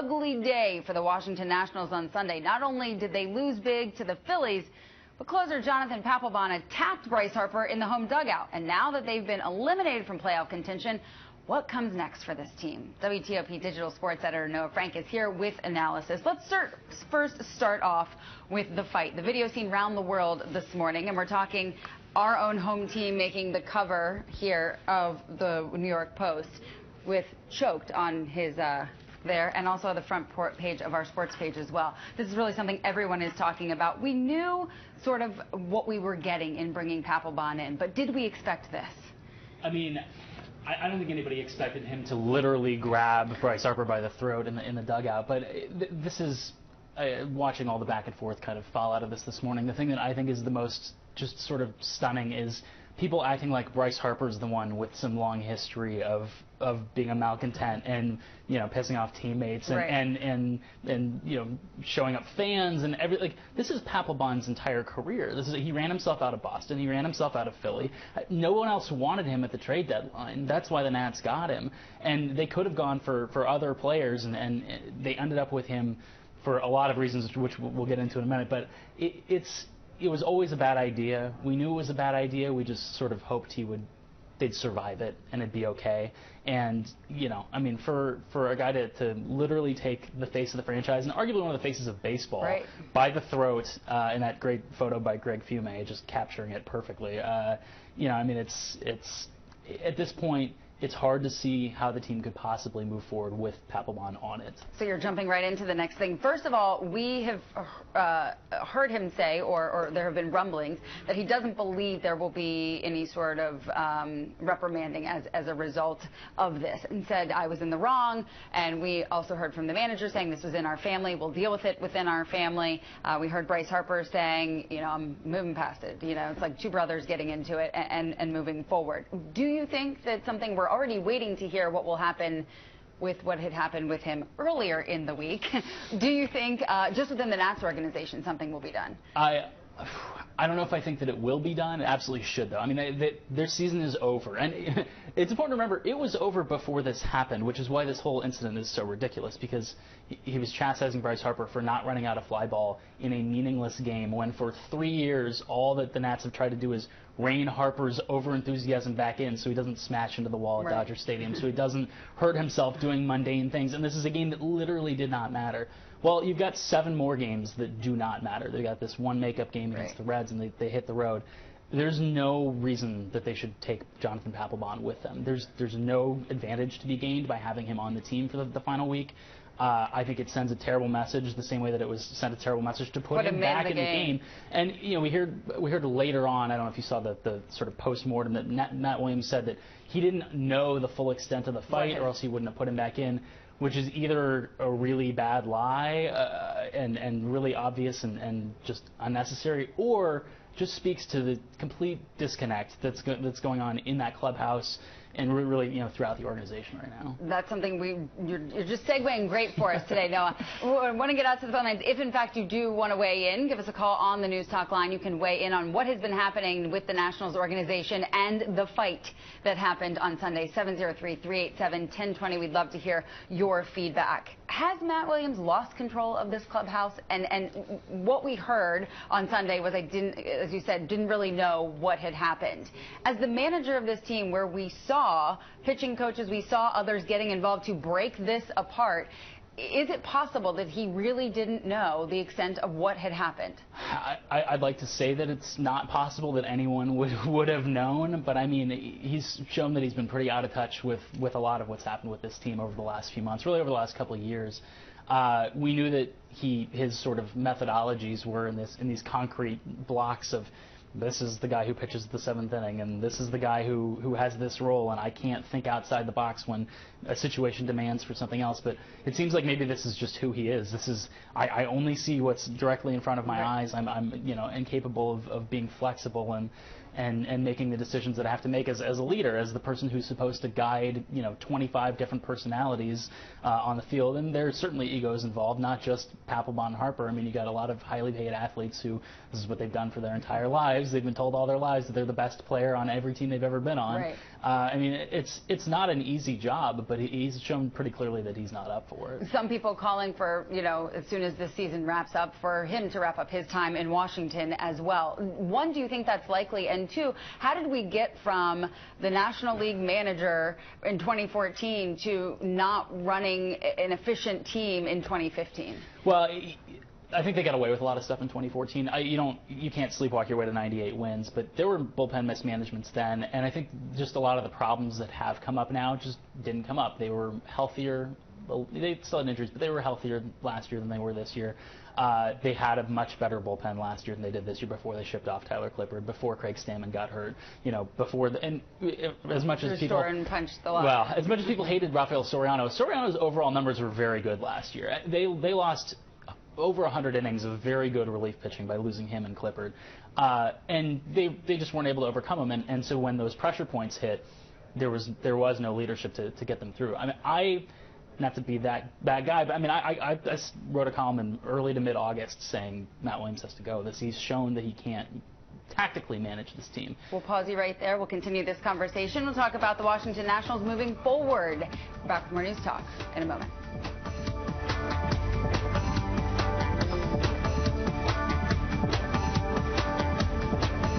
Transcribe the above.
ugly day for the Washington Nationals on Sunday. Not only did they lose big to the Phillies, but closer Jonathan Papelbon attacked Bryce Harper in the home dugout. And now that they've been eliminated from playoff contention, what comes next for this team? WTOP digital sports editor Noah Frank is here with analysis. Let's first start off with the fight. The video seen around the world this morning, and we're talking our own home team making the cover here of the New York Post with choked on his there, and also the front page of our sports page as well. This is really something everyone is talking about. We knew sort of what we were getting in bringing Papelbon in, but did we expect this? I mean, I don't think anybody expected him to literally grab Bryce Harper by the throat in the dugout, but this is, watching all the back and forth kind of fall out of this morning, the thing that I think is the most just sort of stunning is people acting like Bryce Harper's the one with some long history of being a malcontent and, you know, pissing off teammates and, right. and you know, showing up fans and everything. Like, this is Papelbon's entire career. He ran himself out of Boston. He ran himself out of Philly. No one else wanted him at the trade deadline. That's why the Nats got him. And they could have gone for other players, and they ended up with him for a lot of reasons, which we'll get into in a minute. But it was always a bad idea. We knew it was a bad idea. We just sort of hoped they'd survive it and it'd be okay. And, you know, I mean, for a guy to literally take the face of the franchise and arguably one of the faces of baseball right. by the throat in that great photo by Greg Fume, just capturing it perfectly. You know, I mean, it's at this point, it's hard to see how the team could possibly move forward with Papelbon on it. So you're jumping right into the next thing. First of all, we have heard him say, or there have been rumblings, that he doesn't believe there will be any sort of reprimanding as a result of this, and said, I was in the wrong. And we also heard from the manager saying this was in our family. We'll deal with it within our family. We heard Bryce Harper saying, you know, I'm moving past it. You know, it's like two brothers getting into it and moving forward. Do you think that something we're already waiting to hear what will happen with what had happened with him earlier in the week? Do you think just within the Nats organization something will be done? I don't know if I think that it will be done. It absolutely should, though. I mean, their season is over. And it's important to remember, it was over before this happened, which is why this whole incident is so ridiculous, because he was chastising Bryce Harper for not running out a fly ball in a meaningless game when for 3 years all that the Nats have tried to do is rein Harper's over-enthusiasm back in so he doesn't smash into the wall at right. Dodger Stadium, so he doesn't hurt himself doing mundane things. And this is a game that literally did not matter. Well, you've got 7 more games that do not matter. They got this one makeup game against right. the Reds, and they hit the road. There's no reason that they should take Jonathan Papelbon with them. There's no advantage to be gained by having him on the team for the final week. I think it sends a terrible message, the same way that it was sent a terrible message to put him back in the game. And, you know, we heard later on, I don't know if you saw the sort of post-mortem, that Matt Williams said that he didn't know the full extent of the fight, right. or else he wouldn't have put him back in, which is either a really bad lie and really obvious and just unnecessary, or just speaks to the complete disconnect that's going on in that clubhouse and really, you know, throughout the organization right now. That's something you're just segueing great for us today, Noah. We want to get out to the phone lines. If, in fact, you do want to weigh in, give us a call on the News Talk line. You can weigh in on what has been happening with the Nationals organization and the fight that happened on Sunday. 703-387-1020. We'd love to hear your feedback. Has Matt Williams lost control of this clubhouse? And what we heard on Sunday was, as you said, didn't really know what had happened. As the manager of this team, where we saw pitching coaches, we saw others getting involved to break this apart, is it possible that he really didn't know the extent of what had happened? I'd like to say that it's not possible that anyone would have known, but I mean, he's shown that he's been pretty out of touch with a lot of what's happened with this team over the last few months, really over the last couple of years. We knew that his sort of methodologies were in these concrete blocks of, this is the guy who pitches the 7th inning, and this is the guy who has this role, and I can't think outside the box when a situation demands for something else. But it seems like maybe this is just who he is. I only see what's directly in front of my eyes. I'm you know, incapable of being flexible and making the decisions that I have to make as a leader, as the person who's supposed to guide, you know, 25 different personalities on the field. And there's certainly egos involved, not just Papelbon and Harper. I mean, you got a lot of highly paid athletes who this is what they've done for their entire lives. lives. They've been told all their lives that they're the best player on every team they've ever been on. Right. I mean, it's not an easy job, but he's shown pretty clearly that he's not up for it. Some people calling for, as soon as this season wraps up, for him to wrap up his time in Washington as well. One, do you think that's likely? And two, how did we get from the National League manager in 2014 to not running an efficient team in 2015? Well, I think they got away with a lot of stuff in 2014. You can't sleepwalk your way to 98 wins, but there were bullpen mismanagements then, and I think just a lot of the problems that have come up now just didn't come up. They were healthier. They still had injuries, but they were healthier last year than they were this year. They had a much better bullpen last year than they did this year before they shipped off Tyler Clippard, before Craig Stammen got hurt. As much as people punched the line. Well, as much as people hated Rafael Soriano's overall numbers were very good last year. They lost over 100 innings of very good relief pitching by losing him and Clippard. And they just weren't able to overcome him. And so when those pressure points hit, there was no leadership to get them through. I mean, not to be that bad guy, but I mean, I wrote a column in early to mid-August saying Matt Williams has to go. He's shown that he can't tactically manage this team. We'll pause you right there. We'll continue this conversation. We'll talk about the Washington Nationals moving forward. We're back with more News Talk in a moment.